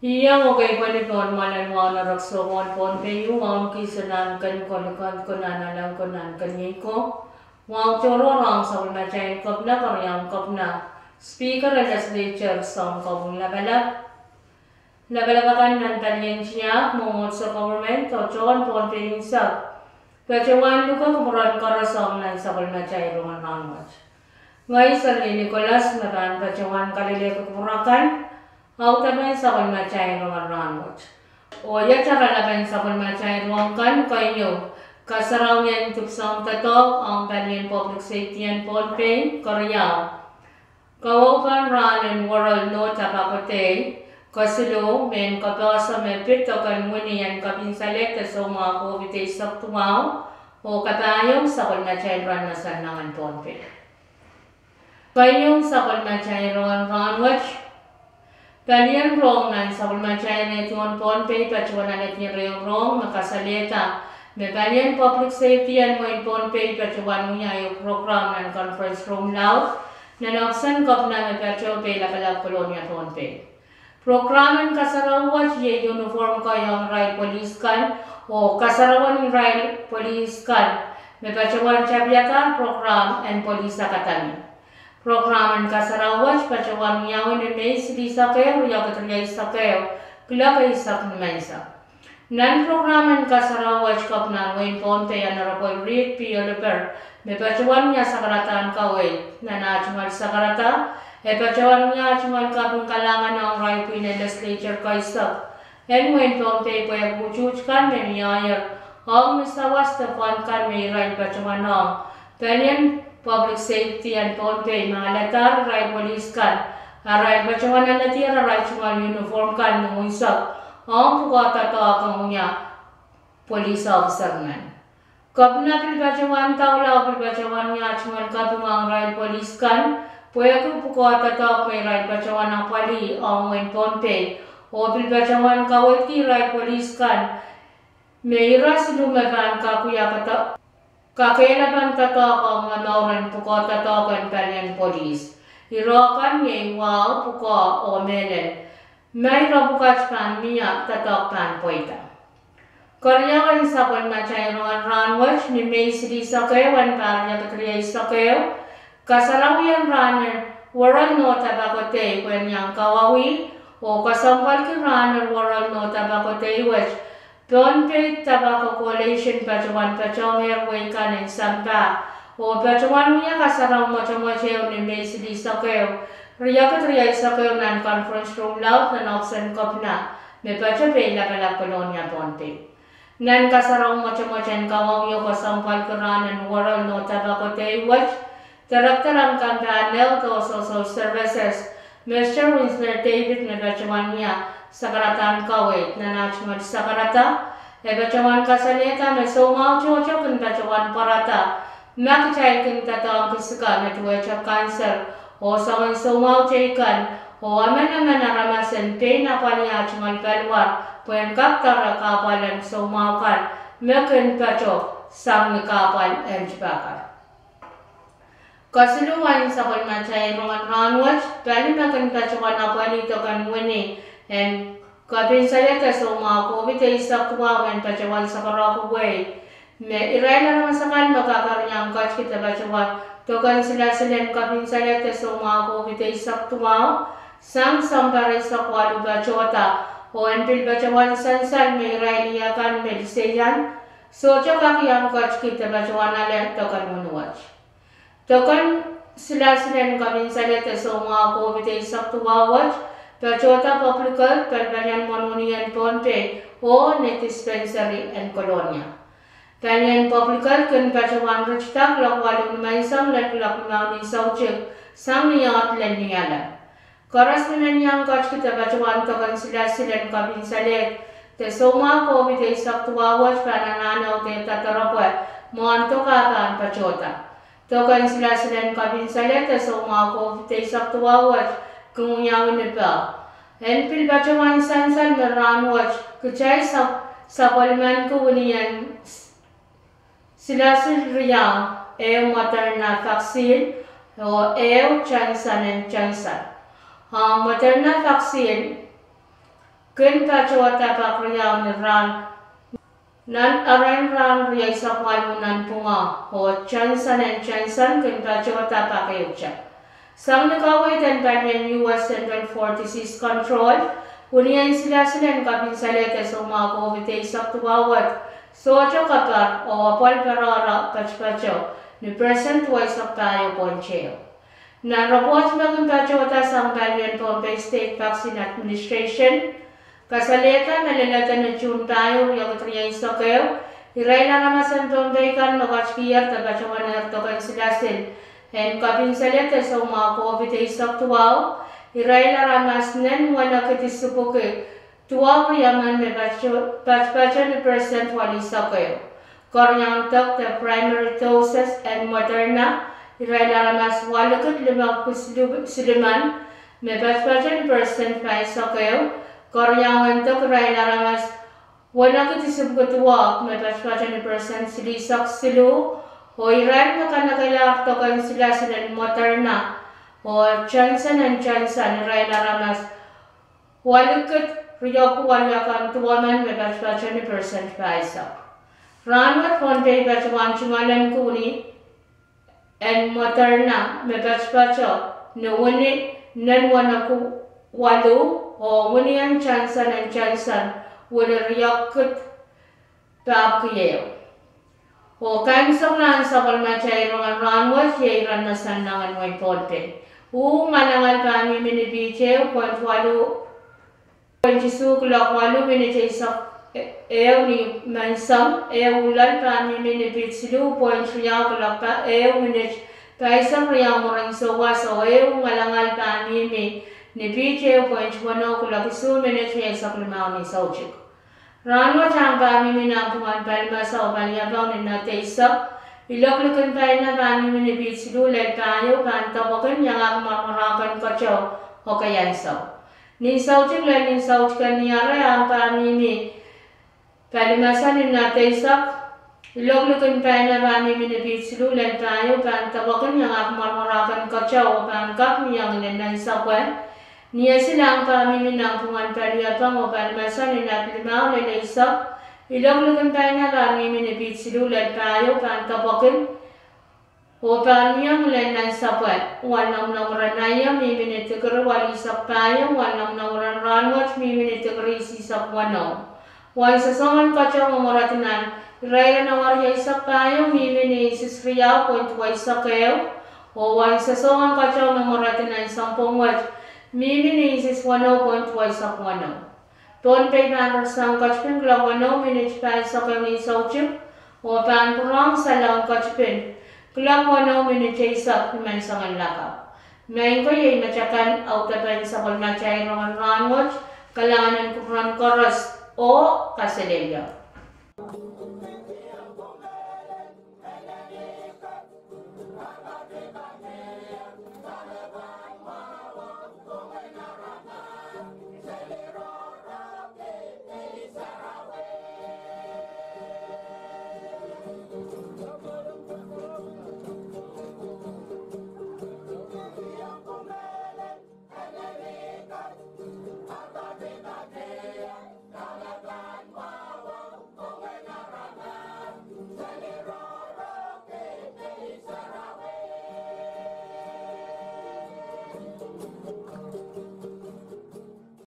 Iya okay panipon malan wana raksomon pon peyu wan kisanan kan konukan konan alam konan kanyiko wan choro rang sawl na chain kopna karyam kopna speaker legislature som kopung labala kan nan tanyen chiya mongol sa government to chon pon peyu sa pachawan luka kumuran karasom nan sawl na chain roman rangwat ngai sa Nicholas naran pachawan kalile kumurakan Autamen sabon macay ruang rangot. O ya cara laban sabon macay ruang kan kayo kasarawan tupsang tatok ang Italian Public Safety and Ponpe Korea. Kawakan ranen world no tapakote kasulo men kapasa men pitokan munian kapinsalek ta so mga COVID saktumaw o katayong sabon macay ran nasanangan Ponpe. Kayong sabon macay ruang rangot Kalian rong nan sabon macay na ituon Ponpe pachuan na ni rong makasalita. Me kalian public safety and mo in Ponpe pachuan mo niya yung program nan conference room law na naksan kop na me pacho pe la kolonya Ponpe. Program ang kasarawan ye uniform kayong right police kan o kasarawan right police kan me pachuan chabiaka program and police akatami. Program kasarawan pachawan yawin ni sidi sakeo ya katria sakeo kila kay sak mensa nan program kasarawan kapna wain Ponpe anarapoy read pioloper me pachawan nya sakaratan kaway na chumal sakarata e pachawan nya chumal kapung kalangan ng right legislature kay sak en wain Ponpe po ya buchuch kan me miyayer ang misawas tapan kan me right pachawan ng kalian Public Safety and Ponpe mga latar right police kan right bacawan na natira right chumal uniform kan nung isa ang pukata to akong niya police officer man kapna pil bacawan tawla pil bacawan niya chumal kapung right police kan puya ko pukata to may right bacawan ang pali ang wen Ponpe o pil bacawan kawit ki right police kan may ras lumaban ka kuya kata Kakailaban tatok ang anoran puko tatok ang Italian police. Irokan niya wow puko o melen. May robukas pan miyak tatok pan poita. Korea kan sabon macay roan ranwach ni may sili sakewan parya katriya sakeo. Kasarawian raner waral no tabakote kwen yang kawawi o kasampal ki raner waral no tabakote wach Ponpe Tobacco Coalition pachawan pachong airway kanin sampa o pachawan niya kasarang macam-macam ni Mesli sakeo riya katriya sakeo nan conference room laut nan option kopna me pachape la kolonya Ponpe nan kasarang macam-macam kawang yo kasampal keranan waral no tobacco te watch tarak-tarang kampanel to social services Mr. Winsler David me pachawan niya sakaratan kawit na nachmad sakarata e bacawan kasaleta me somaw chocho kun bacawan parata makchay kun tatawang kisuka me tuwecha cancer o sawan somaw chaykan o aman naramasan pe na paniya chumal palwar puyan kaktara kapalan somaw kan me kun pacho sang kapal enchbakar Kasuluan sa kulmachay roman ranwach pali na kun pachawan apali to kan wini and kapin salita so mga COVID ay saktuwawan pachawan sa karakuway. Me iray na naman sa kan makakaryang kach kita pachawan tokan sila kapin salita so mga COVID ay saktuwaw sang sampare sa kwalu pachota o anpil pachawan sansan me iray niya kan medisayan so chakakiyang kach kita pachawan alat tokan munuwach. Tokan sila kapin salita so mga COVID ay saktuwawach Pachota Publical, Permanent Monunian Ponpe, o Net Dispensary and Colonia. Permanent Publical, kun Pachawan Ruchtak, Lakwalong Maisang, Laklak Mauni Sauchik, Sang Niyat Leniyala. Karas Minanyang Kach kita Pachawan Tokan sila kapin salit, te soma COVID ay saktuwawach panananaw te tatarapwe, moanto kapan Pachota. Tokan sila silen kabinsaleta so mga ko te saktuawat kumuyaw ni pa. En pil bacawan sansal meramwat kecai sapalman ko unian sila silriyang Moderna vaccine o Janssen and Johnson. Moderna vaccine kun kacawata pakriyaw ni ran nan aran riyay sa kwalunan punga o Johnson and Johnson kun kacawata pakayukcha. Sang nakaway dan banyan US Central for Disease Control, unian sila kabinsaleta sa mga COVID saktuawat sojo kapar o apol parara pachpacho ni present wise of tayo poncheo. Na report bagong kacawata sang banyan Pompey State Vaccine Administration, kasaleta nalalata na June tayo riyang triyay sa kayo, iray na namasan Pompey kan makachkiyar tabachawan na hartokan silasin. En kabinsaleta sa mga COVID saktuaw, iray na ramasnen wala kitisupuke, tuwa riyaman me pachpacha ni percent wali sa kayo. Koryang tok the primary doses and Moderna, iray na ramas wala kit 50 siliman, me pachpacha ni percent pa sa kayo. Koryang tok iray na ramas wala kitisupuke tuwa, me pachpacha ni percent silisak silu, o iran na kanakailangan tokan sila Moderna o Johnson and Johnson iran na ramas walikit riyaw walakan tuwaman may pachpacha ni percent paisa. Ranwat Pompey bacawan cumalan kuni and Moderna may pachpacha na wani nan wanaku walu o wani ang Johnson and Johnson wala riyaw kit paapkiyaw. O kain soklan sa kalmachay ranwat yairan na sandangan may Pompey. Malangal pa ni minibiche point walu Jisukla walu minute sa ni mansam ulan pa ni minute silu point riyaw pa minute kaisang riyaw mo rin sowa so malangal pa ni biche point wano kulak isu minute riyaw sa klimaw ni sauchik. Ranwa chang pa ni minapuan palma sa opalyabaw ni natesa iloklukan pa na pa ni minute silu let tayo kantawakan yang ang marmarakan kacho o kayan sa. Ni sautik la ni sautik kaniyara ang pamimi palimasan ni nataisak iloglukan pa na pamimi na bitsulu lan tayo pantawakan yang akmarmarakan kachaw pangkap niyang lenan sakwan niya sila ang pamimi ng pungan paliyapang o palimasan ni natlimaw na naisak iloglukan pa na pamimi na bitsulu lan tayo pantawakan o paniyang lenan sapat walang nawaranaya mimini tikar wali sapaya walang nawaran ranwat mimini tikar isi sapwano wal sasongan kacang mamoratinan raya nawarya sapaya mimini sisriya point wai sakayo o wal sasongan kacang mamoratinan sampungwat mimini siswano point wai sapwano ton pay panar sang kachpin glawano minich pa sakayo ni sauchip o panpurang salang kachpin Kulang wano minitaysak naman sa ngalakaw. Ngayon ko yung matyakan autapan sa kulmatay rongan rangot, kalanganan kupran koros o kaselelyo.